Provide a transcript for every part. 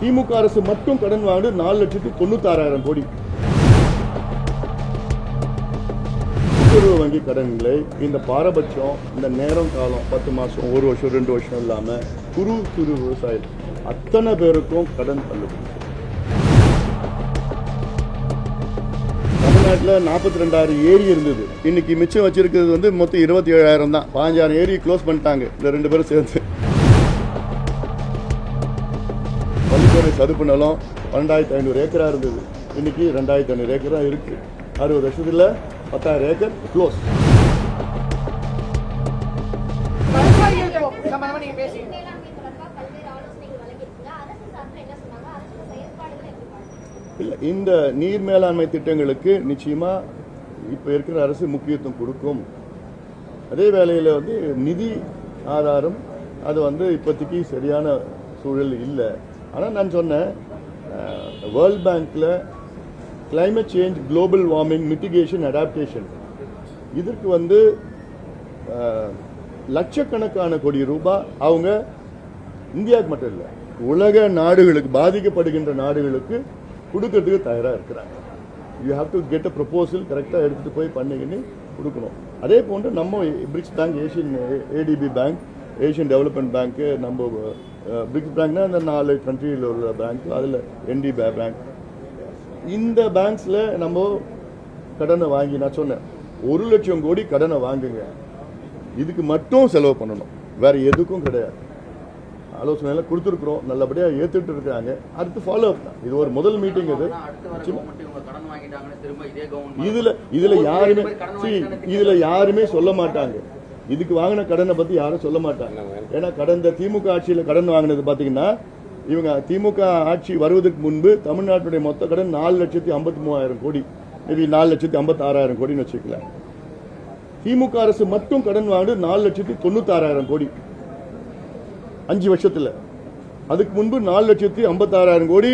திமுக அரசு மட்டும் கடன் வாங்கினது 4,96,000 கோடி. கூட்டுறவு வங்கி கடன்களை இந்த பாரபட்சம், இந்த நேரம் காலம் 10 மாதம், 1 வருஷம், 2 வருஷம் இல்லாமல் குறு சிறு விவசாயிகள் அத்தனை பேருக்கும் கடன் தள்ளுபடி. தமிழ்நாட்டில் 42,000 ஏரி இருந்தது. இன்னைக்கு மிச்சம் வச்சிருக்கிறது வந்து மொத்தம் 27,000 தான். 15,000 ஏரி க்ளோஸ் பண்ணிட்டாங்க இந்த 2 பேரும் சேர்ந்து. பள்ளிக்கரை சதுப்பு நிலம் 12,500 ஏக்கரா இருந்தது. இன்னைக்கு 2,500 ஏக்கரா இருக்கு. 60 வருஷத்துல 10,000 ஏக்கர் க்ளோஸ். இல்லை, இந்த நீர் மேலாண்மை திட்டங்களுக்கு நிச்சயமா இப்போ இருக்கிற அரசு முக்கியத்துவம் கொடுக்கும். அதே வேளையில் வந்து நிதி ஆதாரம் அது வந்து இப்போதைக்கு சரியான சூழல் இல்லை. ஆனால் நான் சொன்னேன், வேர்ல்ட் பேங்க்கில் climate change, global warming, mitigation, adaptation இதற்கு வந்து லட்சக்கணக்கான கோடி ரூபாய் அவங்க இந்தியாவுக்கு மட்டும் இல்லை, உலக நாடுகளுக்கு, பாதிக்கப்படுகின்ற நாடுகளுக்கு கொடுக்கறதுக்கு தயாராக இருக்கிறாங்க. You have to get a proposal, கரெக்டாக எடுத்துகிட்டு போய் பண்ணிக்கின்னு கொடுக்கணும். அதே போன்று நம்ம BRICS bank, Asian ADB bank, Asian development பேங்க்கு, நம்ம பிரிக்ஸ் பேங்க்னா அந்த 4 கண்ட்ரியில் உள்ள பேங்க், அதில் என்டி பேங்க், இந்த பேங்க்ஸில் நம்ம கடனை வாங்கி, நான் சொன்னேன் 1 லட்சம் கோடி கடனை வாங்குங்க, இதுக்கு மட்டும் செலவு பண்ணணும், வேற எதுக்கும் கிடையாது. ஆலோசனைலாம் கொடுத்துருக்குறோம், நல்லபடியாக ஏற்றுட்டு இருக்காங்க. அடுத்து ஃபாலோ அப் தான். இது ஒரு முதல் மீட்டிங். இது இதுல யாருமே சொல்ல மாட்டாங்க. இதுக்கு வாங்கின கடனை பத்தி யாரும் சொல்ல மாட்டாங்க. ஏன்னா கடந்த திமுக ஆட்சியில் கடன் வாங்கினது பாத்தீங்கன்னா, இவங்க திமுக ஆட்சி வருவதற்கு முன்பு தமிழ்நாட்டுடைய மொத்த கடன் 4,53,000 கோடி, மேபி 4,56,000 கோடின்னு வச்சுக்கலாம். திமுக அரசு மட்டும் கடன் வாங்கினது 4,96,000 கோடி 5 வருஷத்துல. அதுக்கு முன்பு 4,56,000 கோடி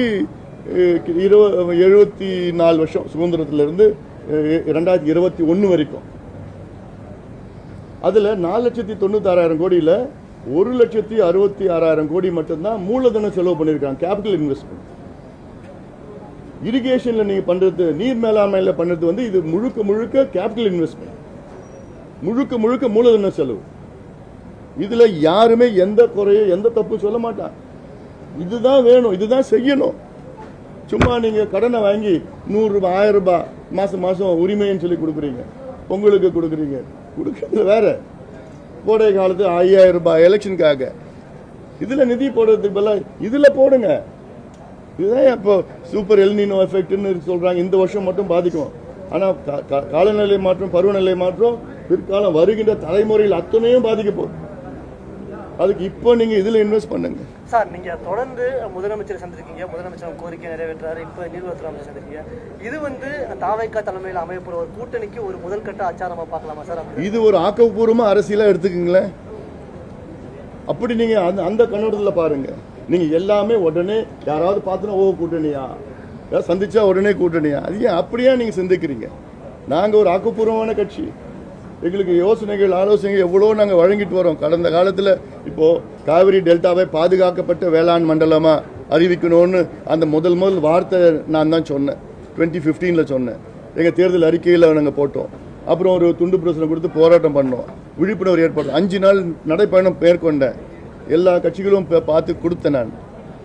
74 வருஷம் சுதந்திரத்திலிருந்து 2021 வரைக்கும். அதுல 4,96,000 கோடியில 1,66,000 கோடி மட்டும்தான் மூலதன செலவு பண்ணிருக்காங்க, கேபிட்டல் இன்வெஸ்ட்மெண்ட். இரிகேஷன்ல நீங்க பண்றது, நீர் மேலாண்மையில பண்றது வந்து இது முழுக்க முழுக்க கேபிட்டல் இன்வெஸ்ட்மெண்ட், முழுக்க முழுக்க மூலதன செலவு. இதுல யாருமே எந்த குறையும் எந்த தப்பும் சொல்ல மாட்டாங்க. இதுதான் வேணும், இதுதான் செய்யணும். சும்மா நீங்க கடனை வாங்கி 100 ரூபாய், 1000 ரூபாய் மாசம் மாசம் உரிமைன்னு சொல்லி கொடுக்குறீங்க, பொங்கலுக்கு கொடுக்குறீங்க, கொடுக்கறது வேற. கோடை காலத்து 5,000 ரூபாய் எலெக்ஷனுக்காக இதுல நிதி போடுறதுக்கு பதிலாக இதுல போடுங்க. இதுதான் இப்போ சூப்பர் எல்னினோ எஃபெக்ட்னு சொல்றாங்க. இந்த வருஷம் மட்டும் பாதிக்கும். ஆனா காலநிலை மாற்றம், பருவநிலை மாற்றம் பிற்காலம் வருகின்ற தலைமுறையில் அத்தனையும் பாதிக்க போகுது. அதுக்கு இப்போ நீங்க இதுல இன்வெஸ்ட் பண்ணுங்க. சார், நீங்க தொடர்ந்து முதலமைச்சரை சந்திருக்கீங்க, முதலமைச்சர் கோரிக்கை நிறைவேற்றாரு, இப்ப நீர்வளத்துறை அமைச்சர் சந்திருக்கீங்க. இது வந்து தாவைக்கா தலைமையில் அமையப்போற ஒரு கூட்டணிக்கு ஒரு முதல் கட்ட ஆச்சாரமா பார்க்கலாமா சார்? இது ஒரு ஆக்கப்பூர்வமா அரசியலா எடுத்துக்கீங்களேன். அப்படி நீங்க அந்த கண்ணோட்டத்தில் பாருங்க. நீங்க எல்லாமே உடனே யாராவது பார்த்தோன்னா ஓ கூட்டணியா, சந்திச்சா உடனே கூட்டணியா, அது ஏன் அப்படியா நீங்க சிந்திக்கிறீங்க? நாங்க ஒரு ஆக்கப்பூர்வமான கட்சி. எங்களுக்கு யோசனைகள், ஆலோசனைகள் எவ்வளோ நாங்கள் வழங்கிட்டு வரோம். கடந்த காலத்தில் இப்போ காவிரி டெல்டாவை பாதுகாக்கப்பட்ட வேளாண் மண்டலமா அறிவிக்கணும்னு அந்த முதல் வார்த்தை நான் தான் சொன்னேன். 2015 சொன்னேன். எங்கள் தேர்தல் அறிக்கையில் நாங்கள் போட்டோம். அப்புறம் ஒரு துண்டு பிரசுரம் கொடுத்து போராட்டம் பண்ணோம், விழிப்புணர்வு ஏற்படுத்தும். 5 நாள் நடைப்பயணம் மேற்கொண்டேன். எல்லா கட்சிகளும் பார்த்து கொடுத்தேன். நான்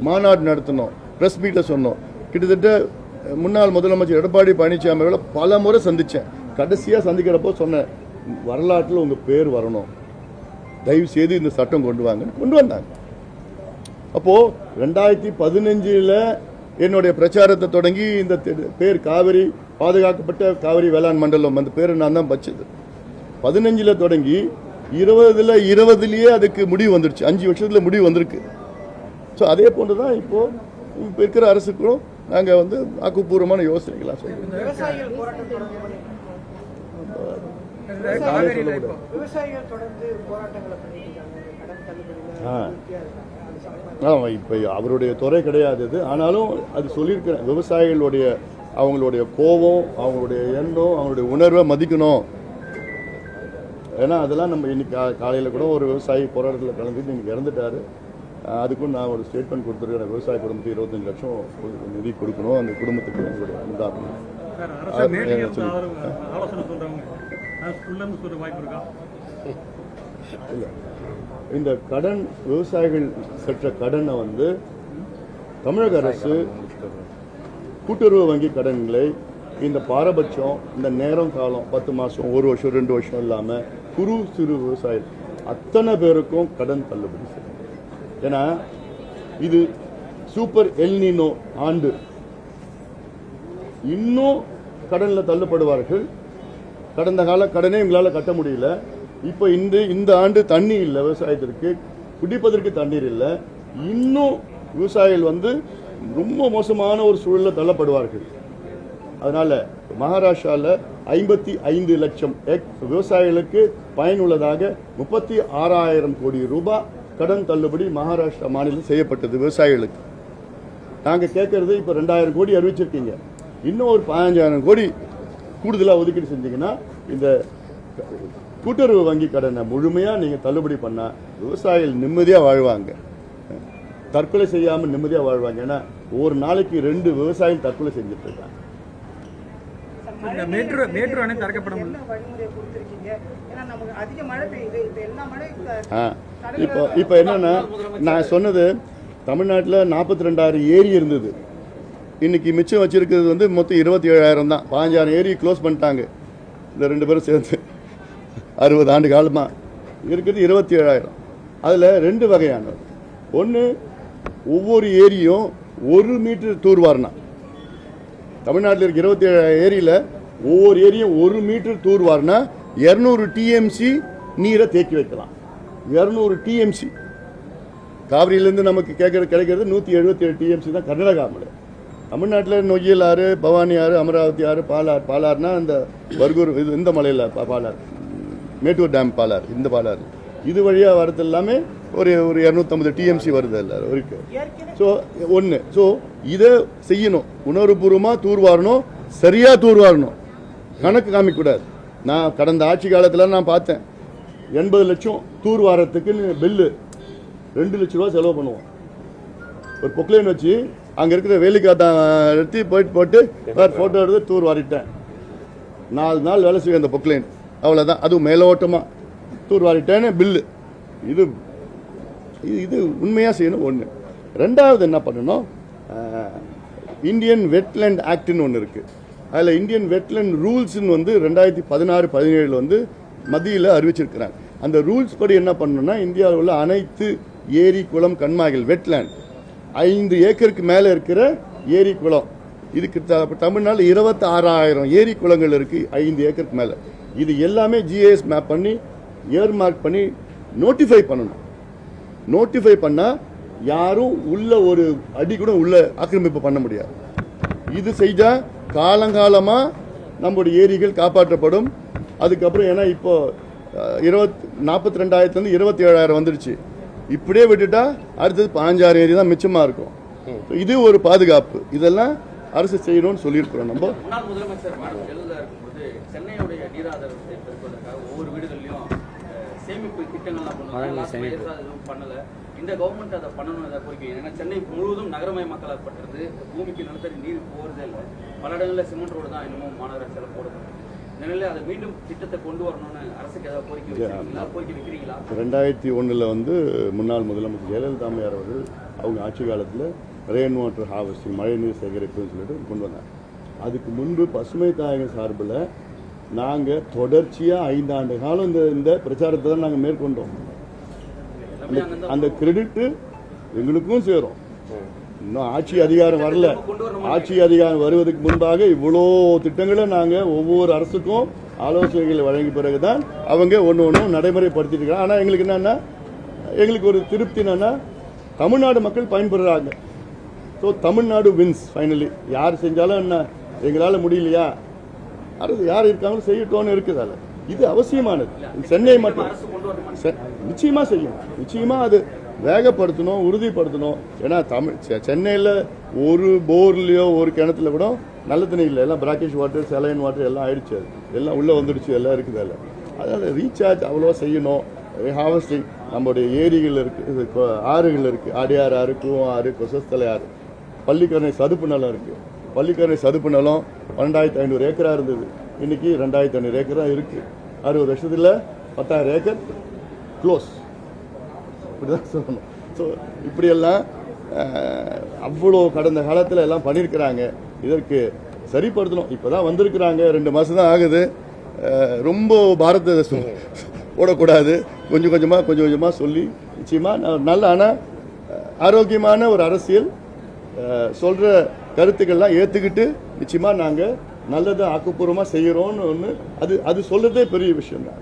மாநாடு நடத்தினோம், ப்ரெஸ் மீட்டில் சொன்னோம். கிட்டத்தட்ட முன்னாள் முதலமைச்சர் எடப்பாடி பழனிசாமியோட பல முறை சந்தித்தேன். கடைசியாக சந்திக்கிறப்போ சொன்னேன், வரலாற்றில் உங்கள் பேர் வரணும், தயவு செய்து இந்த சட்டம் கொண்டு வாங்கன்னு கொண்டு வந்தாங்க. அப்போது 2015 என்னுடைய பிரச்சாரத்தை தொடங்கி இந்த பேர் காவிரி பாதுகாக்கப்பட்ட காவிரி வேளாண் மண்டலம், அந்த பேரை நான் தான் வச்சது. 15 தொடங்கி 20 அதுக்கு முடிவு வந்துருச்சு. 5 வருஷத்தில் முடிவு வந்திருக்கு. ஸோ அதே போன்று தான் இப்போ இருக்கிற அரசுக்கும் நாங்கள் வந்து ஆக்கப்பூர்வமான யோசனைகளாக சொல்லுவோம். இப்போ அவருடைய துறை கிடையாது அது. ஆனாலும் அது சொல்லியிருக்கிறேன், விவசாயிகளுடைய அவங்களுடைய கோபம், அவங்களுடைய எண்ணம், அவங்களுடைய உணர்வை மதிக்கணும். ஏன்னா அதெல்லாம் நம்ம இன்னைக்கு காலையில் கூட ஒரு விவசாயி போராட்டத்தில் கலந்துட்டு இன்னைக்கு இறந்துட்டாரு. அதுக்கும் நான் ஒரு ஸ்டேட்மெண்ட் கொடுத்துருக்கேன். விவசாய குடும்பத்துக்கு 25 லட்சம் நிதி கொடுக்கணும். அந்த குடும்பத்துக்கு எங்களுடைய உண்டாகணும். இந்த கடன் விவசாயிகள் பெற்ற கடனை வந்து தமிழக அரசு கூட்டுறவு வங்கி கடன்களை இந்த பாரபட்சம் இந்த நேரம் காலம் 10 மாதம் 1 வருஷம் 2 வருஷம் இல்லாமல் குறு சிறு விவசாயிகள் அத்தனை பேருக்கும் கடன் தள்ளுபடி செய்யும். ஏன்னா இது சூப்பர் எல்னினோ ஆண்டு, இன்னும் கடனில் தள்ளப்படுவார்கள். கடந்த கால கடனே எங்களால் கட்ட முடியல. இப்போ இந்த ஆண்டு தண்ணி இல்லை, விவசாயத்திற்கு குடிப்பதற்கு தண்ணீர் இல்லை. இன்னும் விவசாயிகள் வந்து ரொம்ப மோசமான ஒரு சூழலில் தள்ளப்படுவார்கள். அதனால மகாராஷ்டிராவில் 55 லட்சம் விவசாயிகளுக்கு பயனுள்ளதாக 36,000 கோடி ரூபாய் கடன் தள்ளுபடி மகாராஷ்டிரா மாநிலம் செய்யப்பட்டது விவசாயிகளுக்கு. நாங்கள் கேட்கறது இப்போ 2,000 கோடி அறிவிச்சிருக்கீங்க. இன்னும் ஒரு 15,000 கோடி கூடுதலாக ஒதுக்கீடு செஞ்சீங்கன்னா இந்த கூட்டுறவு வங்கி கடனை முழுமையாக நீங்கள் தள்ளுபடி பண்ணால் விவசாயிகள் நிம்மதியாக வாழ்வாங்க, தற்கொலை செய்யாமல் நிம்மதியாக வாழ்வாங்க. ஏன்னா ஒரு நாளைக்கு 2 விவசாயிகள் தற்கொலை செஞ்சுட்டு இருக்காங்க. மேட்டூர் அணை திறக்கப்படும். இப்போ என்னன்னா நான் சொன்னது தமிழ்நாட்டில் 42,000 ஏரி இருந்தது. இன்னைக்கு மிச்சம் வச்சிருக்கிறது வந்து மொத்தம் 27,000 தான். 15,000 ஏரி க்ளோஸ் பண்ணிட்டாங்க. இந்த 2 பேரும் சேர்ந்து 60 ஆண்டு காலமாக இருக்கிறது 27,000. அதில் 2 வகையானது. ஒன்று, ஒவ்வொரு ஏரியும் 1 மீட்டர் தூர்வாரினா, தமிழ்நாட்டில் இருக்க 27 ஏரியில் ஒவ்வொரு ஏரியும் 1 மீட்டர் தூர்வாரினா 200 டிஎம்சி நீரை தேக்கி வைக்கலாம். 200 டிஎம்சி. காவிரியிலேருந்து நமக்கு கிடைக்கிறது 177 டிஎம்சி தான் கர்நாடகாவில். தமிழ்நாட்டில் நொய்யல் ஆறு, பவானி ஆறு, அமராவதி ஆறு, பாலாறுனா இந்த பர்கூர் இது இந்த மலையில் பாலாறு, மேட்டூர் டேம் பாலாறு, இந்த பாலாறு இது வழியாக வரது எல்லாமே ஒரு 250 டிஎம்சி வருது எல்லாரும் இருக்கு. ஸோ ஒன்று, ஸோ இதை செய்யணும். உணர்வுபூர்வமாக தூர்வாரணும், சரியாக தூர்வாரணும், கணக்கு காமிக்கூடாது. நான் கடந்த ஆட்சி காலத்தில் நான் பார்த்தேன் 80 லட்சம் தூர்வாரத்துக்கு பில்லு 2 லட்ச ரூபா செலவு பண்ணுவோம். ஒரு பொக்லைன் வச்சு அங்கே இருக்கிற வேலிக்காத்தா எடுத்து போட்டு ஃபோட்டோ எடுத்து தூர் வாரிட்டேன். 4 நாள் வேலை செய்யும் அந்த பொக்லைன், அவ்வளோதான். அதுவும் மேலோட்டமாக தூர் வாரிட்டேன்னு பில்லு. இது உண்மையாக செய்யணும். ஒன்று. ரெண்டாவது என்ன பண்ணணும், இந்தியன் வெட்லேண்ட் ஆக்ட்னு ஒன்று இருக்குது. அதில் இந்தியன் வெட்லேண்ட் ரூல்ஸ்ன்னு வந்து 2016-17 வந்து மத்தியில் அறிவிச்சிருக்கிறாங்க. அந்த ரூல்ஸ் படி என்ன பண்ணணும்னா, இந்தியாவில் உள்ள அனைத்து ஏரி, குளம், கண்மாய்கள், வெட்லேண்ட் 5 ஏக்கருக்கு மேலே இருக்கிற ஏரி, குளம், இதுக்கு தமிழ்நாடு 26,000 ஏரி குளங்கள் இருக்குது 5 ஏக்கருக்கு மேலே. இது எல்லாமே ஜிஐஎஸ் மேப் பண்ணி இயர் மார்க் பண்ணி நோட்டிஃபை பண்ணணும். நோட்டிஃபை பண்ணால் யாரும் உள்ள ஒரு அடி கூட உள்ள ஆக்கிரமிப்பு பண்ண முடியாது. இது செஞ்சால் காலங்காலமாக நம்முடைய ஏரிகள் காப்பாற்றப்படும். அதுக்கப்புறம் ஏன்னா இப்போ 42,000 27,000 வந்துடுச்சு. இப்படியே விட்டுட்டா அடுத்தது 15,000 ஏரி தான் மிச்சமாக இருக்கும். இது ஒரு பாதுகாப்பு. இதெல்லாம் அரசு செய்யணும்னு சொல்லியிருக்கிறோம். நம்ம முன்னாள் முதலமைச்சர் ஜெயலலிதா இருக்கும்போது சென்னையுடைய நீராதாரத்தை பெருக்குவதற்காக ஒவ்வொரு வீடுகள்லையும் சேமிப்பு திட்டங்கள்லாம் பண்ணல. இந்த கவர்மெண்ட் அதை பண்ணணும் அதை கோரிக்கை. ஏன்னா சென்னை முழுவதும் நகரமயமாக்கலாப்பட்டது, பூமிக்கு நிலத்தடி நீர் போகிறதே இல்லை. பல இடங்களில் சிமெண்ட் ரோடு தான் இன்னமும் மாநகராட்சியில் போடப்படும். இந்த நிலையில் அதை மீண்டும் திட்டத்தை கொண்டு வரணும்னு அரசுக்கு ஏதாவது கோரிக்கை வைக்கிறீங்களா? 2001 வந்து முன்னாள் முதலமைச்சர் ஜெயலலிதா அம்மையார் அவர்கள் அவங்க ஆட்சி காலத்தில் ரெயின் வாட்டர் ஹார்வெஸ்டிங், மழைநீர் சேகரிப்புன்னு சொல்லிட்டு கொண்டு வந்தாங்க. அதுக்கு முன்பு பசுமை தாயக சார்பில் நாங்கள் தொடர்ச்சியாக 5 ஆண்டு காலம் இந்த பிரச்சாரத்தை தான் நாங்கள் மேற்கொண்டோம். அந்த கிரெடிட்டு எங்களுக்கும் சேரும். இன்னும் ஆட்சி அதிகாரம் வரல. ஆட்சி அதிகாரம் வருவதற்கு முன்பாக இவ்வளோ திட்டங்களை நாங்கள் ஒவ்வொரு அரசுக்கும் ஆலோசனைகளை வழங்கிய பிறகுதான் அவங்க ஒன்று நடைமுறைப்படுத்திட்டு இருக்காங்க. ஆனால் எங்களுக்கு என்னன்னா, எங்களுக்கு ஒரு திருப்தி என்னன்னா, தமிழ்நாடு மக்கள் பயன்படுறாங்க. So Tamil Nadu wins finally. யார் செஞ்சாலும் என்ன, எங்களால் முடியலையா, அரசு யார் இருக்காங்களோ செய்யட்டோன்னு இருக்குதால. இது அவசியமானது. சென்னை மட்டும் நிச்சயமா செய்யும். நிச்சயமா அது வேகப்படுத்தணும், உறுதிப்படுத்தணும். ஏன்னா சென்னையில் ஒரு போர்லையோ ஒரு கிணத்துல கூட நல்ல தண்ணி இல்லை. எல்லாம் பிராக்கிஷ் வாட்டர், செலைன் வாட்டர் எல்லாம் ஆயிடுச்சு. அது எல்லாம் உள்ளே வந்துடுச்சு, எல்லாம் இருக்குது. அதில் அதனால் ரீசார்ஜ் அவ்வளோ செய்யணும். ஹார்வெஸ்டிங் நம்முடைய ஏரிகள் இருக்குது, ஆறுகள் இருக்குது, ஆடியார் ஆறு, கூவம் ஆறு, கொசஸ்தலை ஆறு, பள்ளிக்கரணை சதுப்பு நிலம் இருக்குது. பள்ளிக்கரணை சதுப்பு நிலம் 12,500 ஏக்கராக இருந்தது, இன்னைக்கு 2,500 ஏக்கராக இருக்குது. 60 வருஷத்தில் 10,000 ஏக்கர் க்ளோஸ். இப்படிதான் சொல்லணும். ஸோ இப்படியெல்லாம் அவ்வளோ கடந்த காலத்தில் எல்லாம் பண்ணியிருக்கிறாங்க. இதற்கு சரிப்படுத்தணும். இப்போ தான் வந்திருக்கிறாங்க, 2 மாதம் தான் ஆகுது. ரொம்ப பாரத ஓடக்கூடாது. கொஞ்சம் கொஞ்சமாக சொல்லி நிச்சயமாக நல்ல ஆனால் ஆரோக்கியமான ஒரு அரசியல் சொல்கிற கருத்துக்கள்லாம் ஏற்றுக்கிட்டு நிச்சயமாக நாங்கள் நல்லதை ஆக்கப்பூர்வமாக செய்கிறோன்னு ஒன்று அது சொல்கிறதே பெரிய விஷயம் தான்.